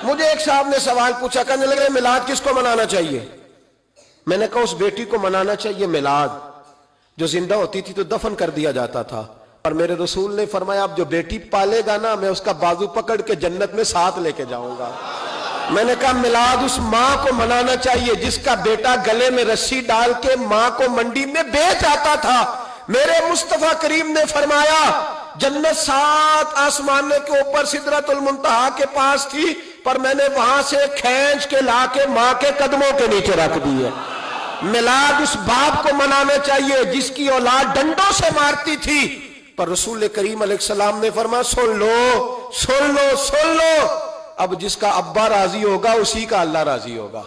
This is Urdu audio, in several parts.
مجھے ایک صاحب نے سوال پوچھا، کہنے لگے میلاد کس کو منانا چاہیے؟ میں نے کہا اس بیٹی کو منانا چاہیے میلاد جو زندہ ہوتی تھی تو دفن کر دیا جاتا تھا، اور میرے رسول نے فرمایا اب جو بیٹی پالے گا نا میں اس کا بازو پکڑ کے جنت میں ساتھ لے کے جاؤں گا۔ میں نے کہا میلاد اس ماں کو منانا چاہیے جس کا بیٹا گلے میں رسی ڈال کے ماں کو منڈی میں بیچ آتا تھا۔ میرے مصطفیٰ کریم نے فرمایا جنت 7 آسمانے کے اوپر سدرۃ المنتہا کے پاس تھی، پر میں نے وہاں سے کھینچ کے لا کے ماں کے قدموں کے نیچے رکھ دی ہے۔ میلاد اس باپ کو منانا چاہیے جس کی اولاد ڈنڈوں سے مارتی تھی، پر رسول کریم علیہ السلام نے فرمایا سن لو سن لو سن لو، اب جس کا ابا راضی ہوگا اسی کا اللہ راضی ہوگا۔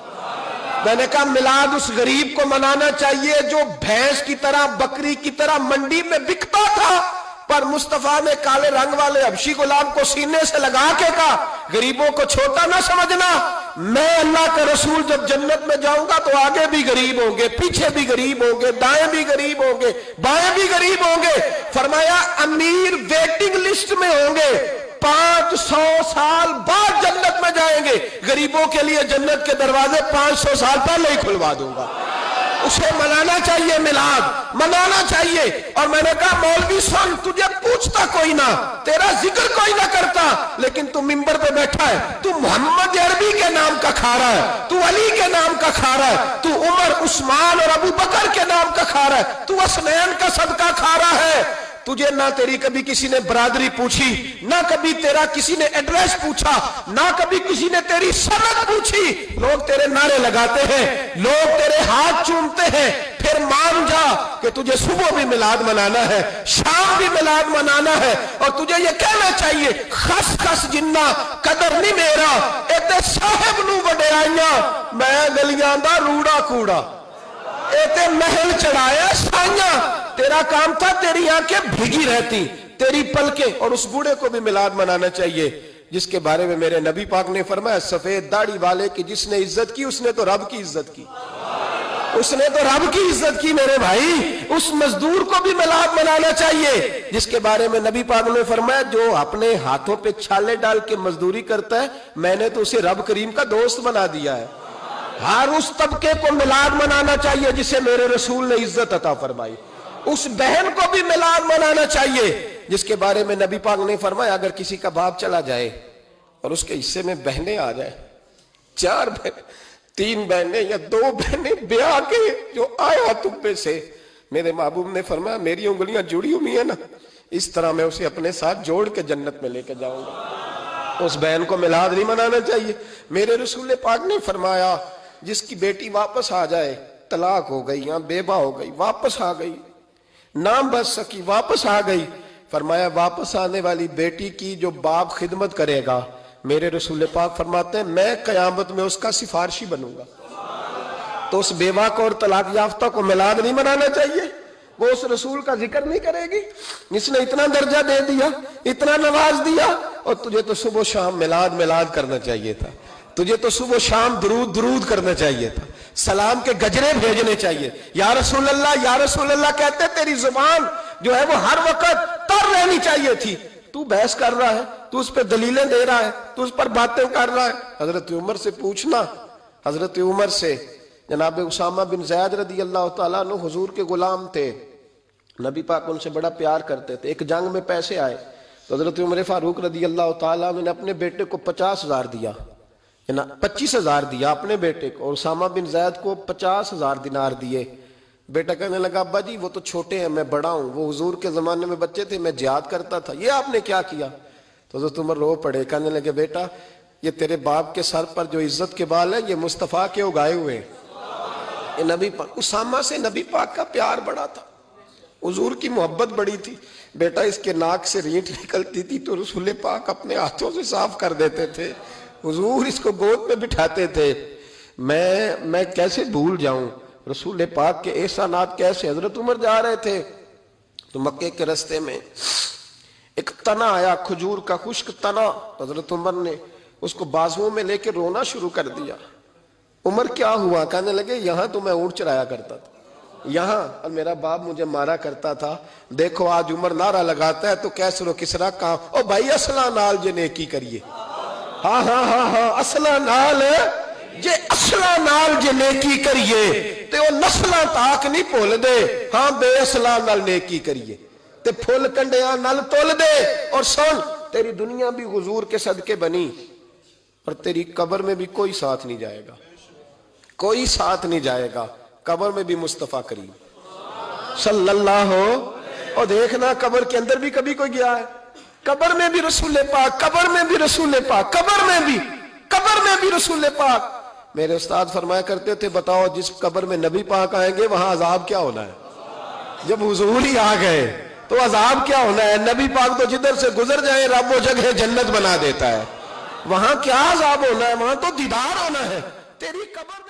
میں نے کہا میلاد اس غریب کو منانا چاہیے جو بھینس کی طرح بکری کی طرح منڈی میں بکتا تھا، پر مصطفیٰ نے کالے رنگ والے حبشی غلام کو سینے سے لگا کے کہا غریبوں کو چھوٹا نہ سمجھنا، میں اللہ کا رسول جب جنت میں جاؤں گا تو آگے بھی غریب ہوں گے، پیچھے بھی غریب ہوں گے، دائیں بھی غریب ہوں گے، بائیں بھی غریب ہوں گے۔ فرمایا امیر ویٹنگ لسٹ میں ہوں گے، 500 سال بعد جنت میں جائیں گے، غریبوں کے لیے جنت کے دروازے 500 سال پہلے ہی کھلوا دوں گا۔ اسے منانا چاہیے، میلاد منانا چاہیے۔ اور میں نے کہا مولوی سن تجھے پوچھتا کوئی نہ، تیرا ذکر کوئی نہ کرتا، لیکن تو ممبر پہ بیٹھا ہے، تو محمد عربی کے نام کا کھا رہا ہے، تو علی کے نام کا کھا رہا ہے، تو عمر عثمان اور ابو بکر کے نام کا کھا رہا ہے، تو اسنین کا صدقہ کھا رہا ہے۔ تجھے نہ تیری کبھی کسی نے برادری پوچھی، نہ کبھی تیرا کسی نے ایڈریس پوچھا، نہ کبھی کسی نے تیری سند پوچھی، لوگ تیرے نعرے لگاتے ہیں، لوگ تیرے ہاتھ چومتے ہیں۔ پھر مان جا کہ تجھے صبح بھی میلاد منانا ہے، شام بھی میلاد منانا ہے، اور تجھے یہ کہنا چاہیے خس خس جنہ قدر نہیں میرا ایتے صاحب نو وڈیائیاں میں گلیاں دا روڑا کوڑا، ایتے محل چڑھایا سائیاں، تیرا کام تھا تیری آنکھیں بھیگی رہتی، تیری پلکیں۔ اور اس بوڑھے کو بھی میلاد منانا چاہیے جس کے بارے میں میرے نبی پاک نے فرمایا سفید داڑھی والے کی جس نے عزت کی اس نے تو رب کی عزت کی، اس نے تو رب کی عزت کی میرے بھائی۔ اس مزدور کو بھی میلاد منانا چاہیے جس کے بارے میں نبی پاک نے فرمایا جو اپنے ہاتھوں پہ چھالے ڈال کے مزدوری کرتا ہے میں نے تو اسے رب کریم کا دوست بنا دیا ہے۔ ہر اس طبقے کو میلاد منانا چاہیے جسے میرے رسول نے عزت عطا فرمائی۔ اس بہن کو بھی میلاد منانا چاہیے جس کے بارے میں نبی پاک نے فرمایا اگر کسی کا باپ چلا جائے اور اس کے حصے میں بہنیں آ جائیں، 4 بہنیں، 3 بہنیں یا 2 بہنیں بیاہ کے جو آیا تم پہ سے، میرے محبوب نے فرمایا میری انگلیاں جڑی ہوئی ہیں نا اس طرح میں اسے اپنے ساتھ جوڑ کے جنت میں لے کے جاؤں گا۔ اس بہن کو میلاد نہیں منانا چاہیے۔ میرے رسول پاک نے فرمایا جس کی بیٹی واپس آ جائے، طلاق ہو گئی یا بیوہ ہو گئی، واپس آ گئی، نام بچ سکی، واپس آ گئی، فرمایا واپس آنے والی بیٹی کی جو باپ خدمت کرے گا میرے رسول پاک فرماتے ہیں میں قیامت میں اس کا سفارشی بنوں گا۔ تو اس بیوہ کو اور طلاق یافتہ کو میلاد نہیں منانا چاہیے، وہ اس رسول کا ذکر نہیں کرے گی جس نے اتنا درجہ دے دیا، اتنا نواز دیا، اور تجھے تو صبح و شام میلاد کرنا چاہیے تھا، تجھے تو صبح و شام درود کرنا چاہیے تھا، سلام کے گجرے بھیجنے چاہیے، یا رسول اللہ کہتے تیری زبان جو ہے وہ ہر وقت تر رہنی چاہیے تھی، تو بحث کر رہا ہے، تو اس پہ دلیلیں دے رہا ہے، تو اس پر باتیں کر رہا ہے۔ حضرت عمر سے پوچھنا، حضرت عمر سے جناب اسامہ بن زید رضی اللہ تعالیٰ عنہ حضور کے غلام تھے، نبی پاک ان سے بڑا پیار کرتے تھے۔ ایک جنگ میں پیسے آئے تو حضرت عمر فاروق رضی اللہ تعالیٰ عنہ نے اپنے بیٹے کو 50,000 دیا، 25,000 دیا اپنے بیٹے کو، اور اسامہ بن زید کو 50,000 دینار دیے۔ بیٹا کہنے لگا ابا جی وہ تو چھوٹے ہیں میں بڑا ہوں، وہ حضور کے زمانے میں بچے تھے میں جہاد کرتا تھا، یہ آپ نے کیا کیا؟ تو حضرت عمر رو پڑے، کہنے لگے بیٹا یہ تیرے باپ کے سر پر جو عزت کے بال ہیں یہ مصطفیٰ کے اگائے ہوئے ہیں۔ یہ نبی پاک، اسامہ سے نبی پاک کا پیار بڑا تھا، حضور کی محبت بڑی تھی۔ بیٹا اس کے ناک سے رینٹ نکلتی تھی تو رسول پاک اپنے ہاتھوں سے صاف کر دیتے تھے، حضور اس کو گود میں بٹھاتے تھے۔ میں کیسے بھول جاؤں رسول پاک کے احسانات کیسے۔ حضرت عمر جا رہے تھے تو مکے کے رستے میں ایک تنا آیا، کھجور کا خشک تنا، حضرت عمر نے اس کو بازوؤں میں لے کے رونا شروع کر دیا۔ عمر کیا ہوا؟ کہنے لگے یہاں تو میں اونٹ چرایا کرتا تھا، یہاں اور میرا باپ مجھے مارا کرتا تھا، دیکھو آج عمر نعرہ لگاتا ہے تو کیسر و کسرا کام، او بھائی اسلحہ نال جے نیکی کریے، ہاں ہاں ہاں ہاں اصلہ نال جے اصلہ نال جے نیکی کریے تے وہ نسلہ تاک نہیں پھول دے. ہاں بے اصلہ نال نیکی کریے تے پھول کنڈیاں نال تول دے. اور سن تیری دنیا بھی حضور کے صدقے بنی اور تیری قبر میں بھی کوئی ساتھ نہیں جائے گا, کوئی ساتھ نہیں جائے گا. قبر میں بھی مصطفیٰ کریم صلی اللہ ہو. اور دیکھنا قبر کے اندر بھی کبھی کوئی گیا ہے؟ قبر میں بھی رسول پاک, قبر میں بھی رسول پاک, قبر میں بھی رسول پاک. میرے استاد فرمایا کرتے تھے بتاؤ جس قبر میں نبی پاک آئیں گے وہاں عذاب کیا ہونا ہے؟ جب حضور ہی آ گئے تو عذاب کیا ہونا ہے؟ نبی پاک تو جدھر سے گزر جائیں رب وہ جگہ جنت بنا دیتا ہے. وہاں کیا عذاب ہونا ہے؟ وہاں تو دیدار ہونا ہے. تیری قبر